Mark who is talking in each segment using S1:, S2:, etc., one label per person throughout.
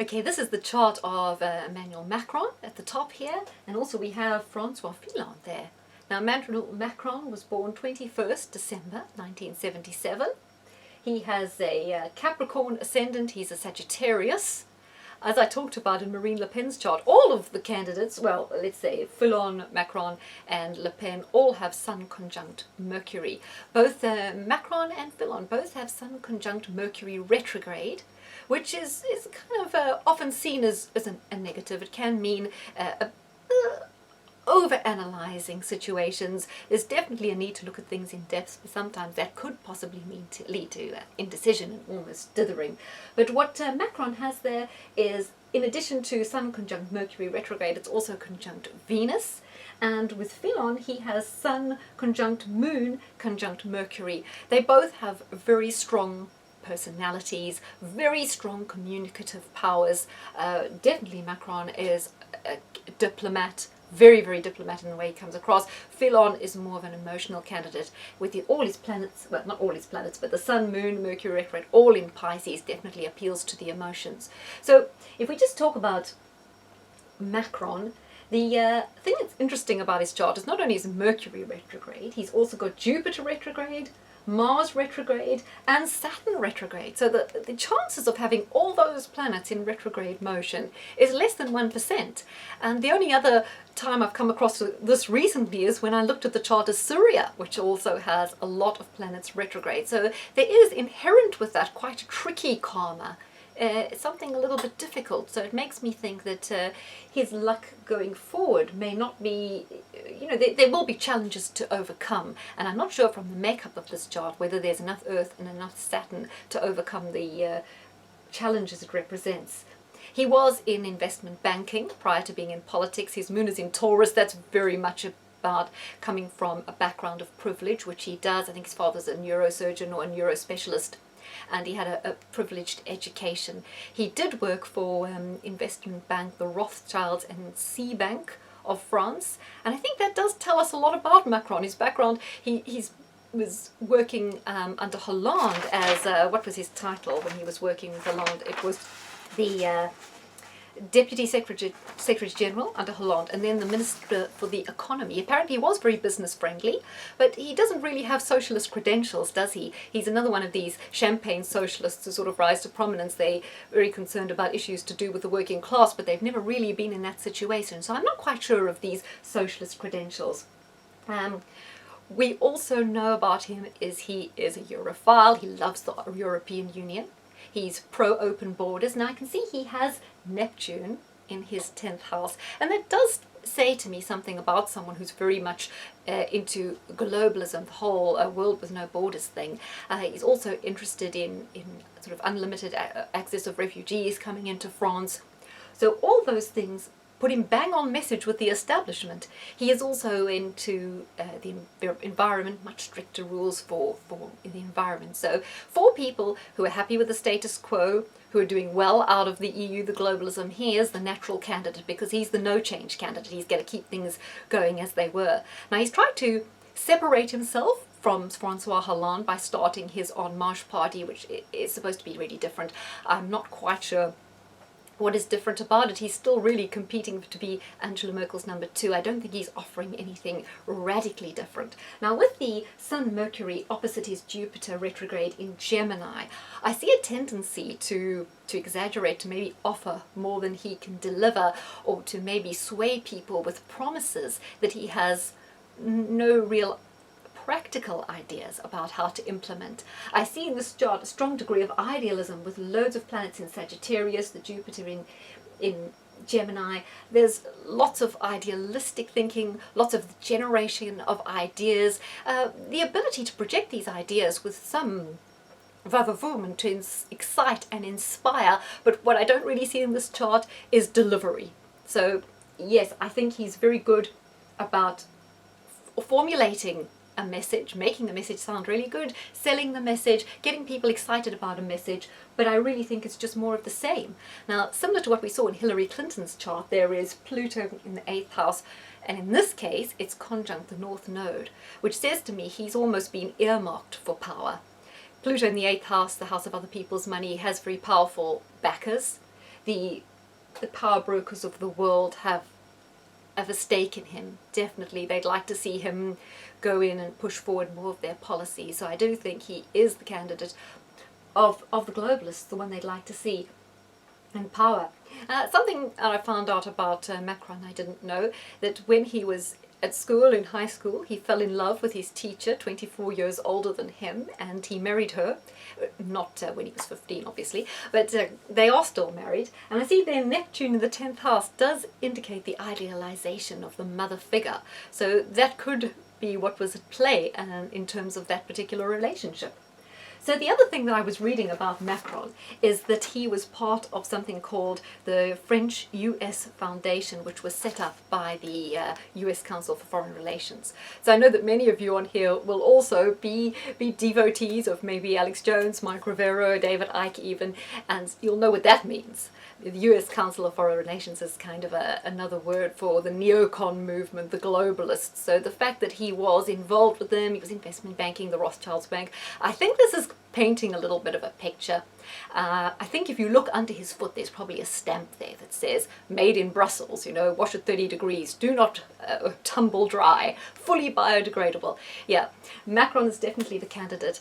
S1: Okay, this is the chart of Emmanuel Macron at the top here, and also we have Francois Fillon there. Now, Emmanuel Macron was born 21st December 1977. He has a Capricorn ascendant, he's a Sagittarius. As I talked about in Marine Le Pen's chart, all of the candidates, well, let's say Fillon, Macron and Le Pen, all have Sun conjunct Mercury. Both Macron and Fillon both have Sun conjunct Mercury retrograde, which is kind of often seen as a negative. It can mean over-analyzing situations. There's definitely a need to look at things in depth, but sometimes that could possibly lead to indecision and almost dithering. But what Macron has there is, in addition to Sun conjunct Mercury retrograde, it's also conjunct Venus. And with Fillon, he has Sun conjunct Moon conjunct Mercury. They both have very strong personalities, very strong communicative powers. Definitely Macron is a diplomat, very, very diplomat in the way he comes across. Fillon is more of an emotional candidate with all his planets, well, not all his planets, but the Sun, Moon, Mercury retrograde, all in Pisces, definitely appeals to the emotions. So if we just talk about Macron, the thing that's interesting about his chart is not only is Mercury retrograde, he's also got Jupiter retrograde, Mars retrograde and Saturn retrograde. So the chances of having all those planets in retrograde motion is less than 1%. And the only other time I've come across this recently is when I looked at the chart of Syria, which also has a lot of planets retrograde. So there is inherent with that quite a tricky karma. It's something a little bit difficult, so it makes me think that his luck going forward may not be, there will be challenges to overcome, and I'm not sure from the makeup of this chart whether there's enough Earth and enough Saturn to overcome the challenges it represents. He was in investment banking prior to being in politics. His moon is in Taurus. That's very much about coming from a background of privilege, which he does. I think his father's a neurosurgeon or a neurospecialist, and he had a privileged education. He did work for investment bank, the Rothschilds and C Bank of France, and I think that does tell us a lot about Macron. His background, he was working under Hollande as, what was his title when he was working with Hollande? It was the Deputy Secretary General under Hollande, and then the Minister for the Economy. Apparently he was very business friendly, but he doesn't really have socialist credentials, does he? He's another one of these champagne socialists who sort of rise to prominence. They're very concerned about issues to do with the working class, but they've never really been in that situation. So I'm not quite sure of these socialist credentials. We also know about him is he is a Europhile. He loves the European Union. He's pro-open borders. Now I can see he has Neptune in his 10th house, and that does say to me something about someone who's very much into globalism, the whole world with no borders thing. He's also interested in sort of unlimited access of refugees coming into France. So all those things put him bang on message with the establishment. He is also into the environment, much stricter rules for the environment. So for people who are happy with the status quo, who are doing well out of the EU, the globalism, he is the natural candidate because he's the no change candidate. He's going to keep things going as they were. Now he's tried to separate himself from Francois Hollande by starting his En Marche party, which is supposed to be really different. I'm not quite sure what is different about it. He's still really competing to be Angela Merkel's number 2. I don't think he's offering anything radically different. Now with the Sun Mercury opposite his Jupiter retrograde in Gemini, I see a tendency to exaggerate, to maybe offer more than he can deliver, or to maybe sway people with promises that he has no real practical ideas about how to implement. I see in this chart a strong degree of idealism with loads of planets in Sagittarius, the Jupiter in Gemini. There's lots of idealistic thinking, lots of generation of ideas, the ability to project these ideas with some vavavoom to excite and inspire, but what I don't really see in this chart is delivery. So yes, I think he's very good about formulating a message, making the message sound really good, selling the message, getting people excited about a message, but I really think it's just more of the same. Now, similar to what we saw in Hillary Clinton's chart, there is Pluto in the 8th house, and in this case, it's conjunct the North Node, which says to me he's almost been earmarked for power. Pluto in the 8th house, the house of other people's money, has very powerful backers. the power brokers of the world have a stake in him. Definitely, they'd like to see him go in and push forward more of their policy. So I do think he is the candidate of the globalists, the one they'd like to see in power. Something I found out about Macron I didn't know, that when he was at school, in high school, he fell in love with his teacher, 24 years older than him, and he married her. Not when he was 15, obviously, but they are still married. And I see their Neptune in the 10th house does indicate the idealization of the mother figure. So that could be what was at play in terms of that particular relationship. So the other thing that I was reading about Macron is that he was part of something called the French-US Foundation, which was set up by the US Council for Foreign Relations. So I know that many of you on here will also be devotees of maybe Alex Jones, Mike Rivero, David Icke even, and you'll know what that means. The US Council of Foreign Relations is kind of another word for the neocon movement, the globalists. So the fact that he was involved with them, he was investment banking, the Rothschilds Bank, I think this is painting a little bit of a picture. I think if you look under his foot, there's probably a stamp there that says, made in Brussels, wash at 30 degrees, do not tumble dry, fully biodegradable. Yeah, Macron is definitely the candidate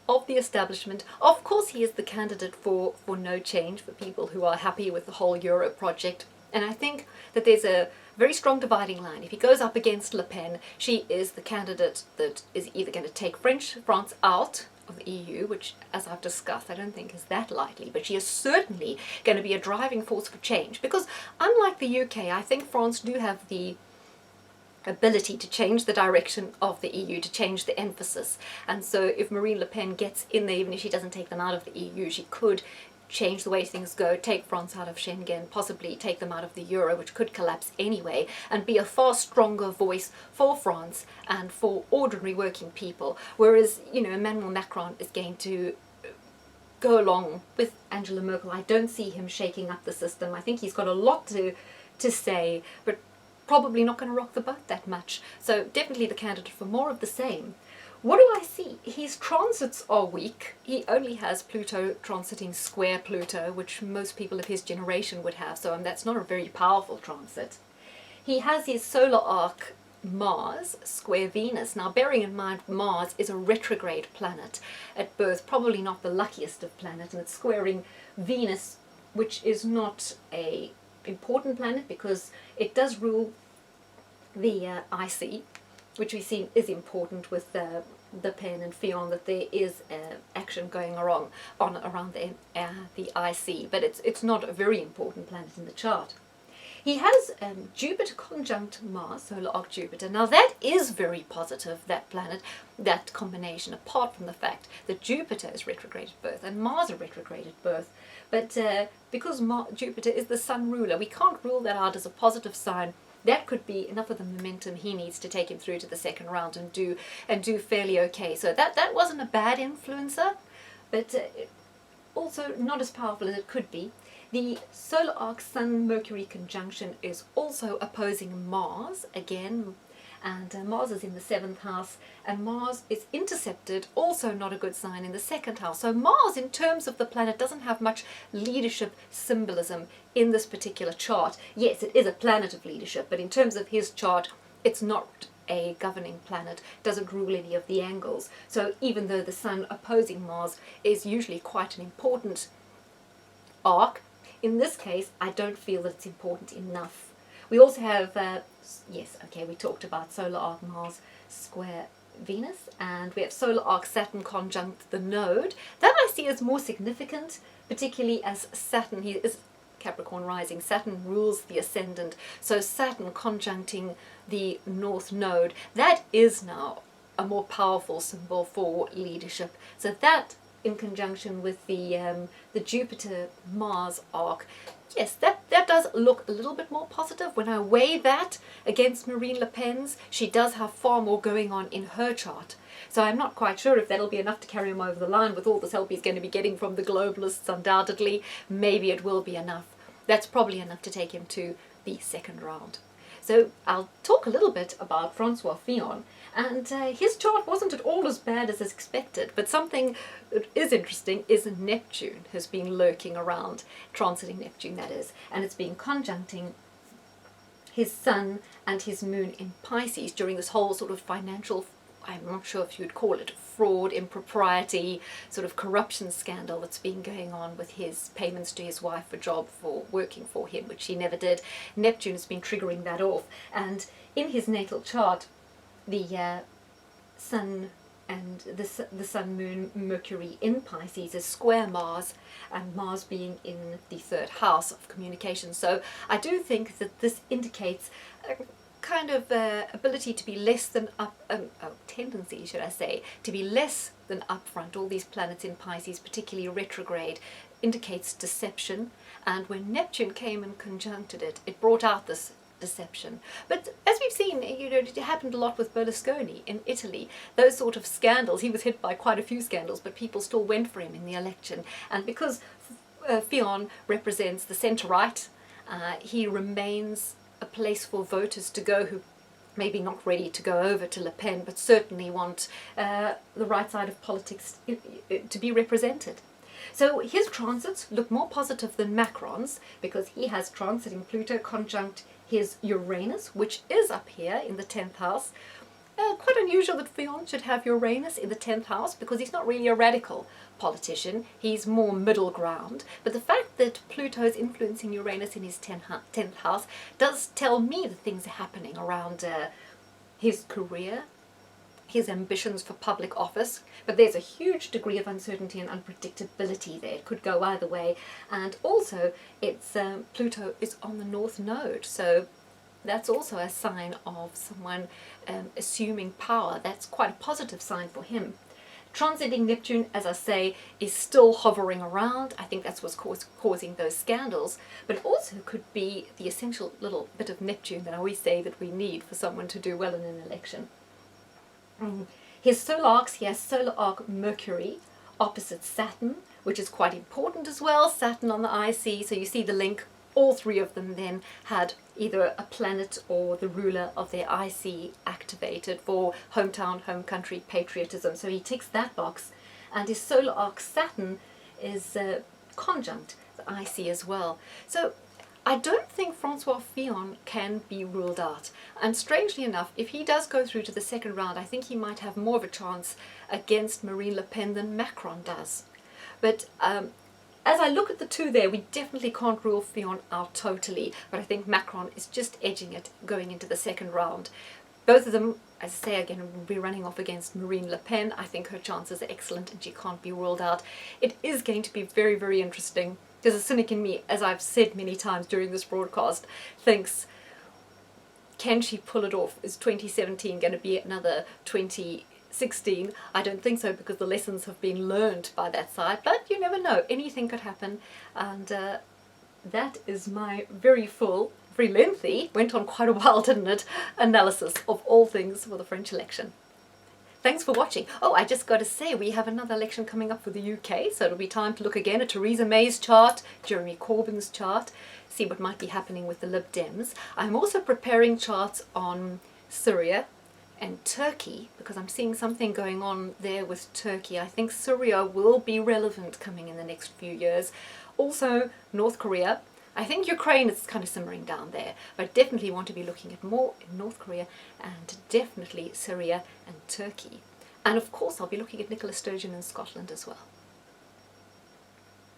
S1: of the establishment. Of course, he is the candidate for no change, for people who are happy with the whole Euro project. And I think that there's a very strong dividing line. If he goes up against Le Pen, she is the candidate that is either going to take France out of the EU, which, as I've discussed, I don't think is that likely, but she is certainly going to be a driving force for change, because unlike the UK, I think France do have the ability to change the direction of the EU, to change the emphasis. And so if Marine Le Pen gets in there, even if she doesn't take them out of the EU, she could change the way things go, take France out of Schengen, possibly take them out of the Euro, which could collapse anyway, and be a far stronger voice for France and for ordinary working people. Whereas, Emmanuel Macron is going to go along with Angela Merkel. I don't see him shaking up the system. I think he's got a lot to say, but probably not going to rock the boat that much. So definitely the candidate for more of the same. What do I see? His transits are weak. He only has Pluto transiting square Pluto, which most people of his generation would have, so that's not a very powerful transit. He has his solar arc Mars square Venus. Now, bearing in mind Mars is a retrograde planet at birth, probably not the luckiest of planets, and it's squaring Venus, which is not a important planet because it does rule the IC, which we see is important with the Pen and Fillon, that there is action going around the IC, but it's not a very important planet in the chart. He has Jupiter conjunct Mars, solar arc Jupiter. Now that is very positive, that planet, that combination, apart from the fact that Jupiter is retrograde at birth and Mars is retrograde at birth. But because Jupiter is the sun ruler, we can't rule that out as a positive sign. That could be enough of the momentum he needs to take him through to the second round and do fairly okay. So that wasn't a bad influencer, but also not as powerful as it could be. The solar arc Sun-Mercury conjunction is also opposing Mars again, and Mars is in the 7th house, and Mars is intercepted, also not a good sign, in the 2nd house. So Mars, in terms of the planet, doesn't have much leadership symbolism in this particular chart. Yes, it is a planet of leadership, but in terms of his chart, it's not a governing planet, doesn't rule any of the angles. So even though the Sun opposing Mars is usually quite an important arc, in this case, I don't feel that it's important enough. We also have, we talked about solar arc Mars square Venus, and we have solar arc Saturn conjunct the node. That I see as more significant, particularly as Saturn, he is Capricorn rising, Saturn rules the ascendant, so Saturn conjuncting the north node, that is now a more powerful symbol for leadership. So that, in conjunction with the Jupiter-Mars arc, yes, that does look a little bit more positive. When I weigh that against Marine Le Pen's, she does have far more going on in her chart. So I'm not quite sure if that'll be enough to carry him over the line with all this help he's going to be getting from the globalists, undoubtedly. Maybe it will be enough. That's probably enough to take him to the second round. So I'll talk a little bit about Francois Fillon, and his chart wasn't at all as bad as expected, but something that is interesting is Neptune has been lurking around, transiting Neptune that is, and it's been conjuncting his Sun and his Moon in Pisces during this whole sort of financial, I'm not sure if you'd call it fraud, impropriety, sort of corruption scandal that's been going on with his payments to his wife for job for working for him, which he never did. Neptune has been triggering that off, and in his natal chart, the Sun and the Sun, Moon, Mercury in Pisces is square Mars, and Mars being in the 3rd house of communication. So I do think that this indicates a kind of ability to be less than tendency, should I say, to be less than upfront. All these planets in Pisces, particularly retrograde, indicates deception, and when Neptune came and conjuncted it, it brought out this deception. But as we've seen, it happened a lot with Berlusconi in Italy. Those sort of scandals, he was hit by quite a few scandals, but people still went for him in the election. And because Fillon represents the centre-right, he remains a place for voters to go who maybe not ready to go over to Le Pen, but certainly want the right side of politics to be represented. So his transits look more positive than Macron's, because he has transiting Pluto conjunct his Uranus, which is up here in the 10th house. Quite unusual that Fillon should have Uranus in the 10th house, because he's not really a radical politician, he's more middle ground. But the fact that Pluto is influencing Uranus in his 10th house does tell me that things are happening around his career, his ambitions for public office, but there's a huge degree of uncertainty and unpredictability there. It could go either way, and also it's Pluto is on the North Node, so that's also a sign of someone assuming power. That's quite a positive sign for him. Transiting Neptune, as I say, is still hovering around. I think that's what's causing those scandals, but it also could be the essential little bit of Neptune that I always say that we need for someone to do well in an election. His solar arcs, he has solar arc Mercury opposite Saturn, which is quite important as well. Saturn on the IC, so you see the link. All three of them then had either a planet or the ruler of their IC activated for hometown, home country, patriotism. So he ticks that box, and his solar arc Saturn is conjunct the IC as well. So I don't think Francois Fillon can be ruled out. And strangely enough, if he does go through to the 2nd round, I think he might have more of a chance against Marine Le Pen than Macron does. But as I look at the two there, we definitely can't rule Fillon out totally. But I think Macron is just edging it going into the 2nd round. Both of them, as I say again, will be running off against Marine Le Pen. I think her chances are excellent and she can't be ruled out. It is going to be very, very interesting. Because a cynic in me, as I've said many times during this broadcast, thinks, can she pull it off? Is 2017 going to be another 2016? I don't think so, because the lessons have been learned by that side, but you never know, anything could happen. And that is my very full, very lengthy, went on quite a while, didn't it, analysis of all things for the French election. Thanks for watching. Oh, I just got to say, we have another election coming up for the UK, so it'll be time to look again at Theresa May's chart, Jeremy Corbyn's chart, see what might be happening with the Lib Dems. I'm also preparing charts on Syria and Turkey, because I'm seeing something going on there with Turkey. I think Syria will be relevant coming in the next few years. Also, North Korea. I think Ukraine is kind of simmering down there, but I definitely want to be looking at more in North Korea, and definitely Syria and Turkey. And of course I'll be looking at Nicola Sturgeon in Scotland as well.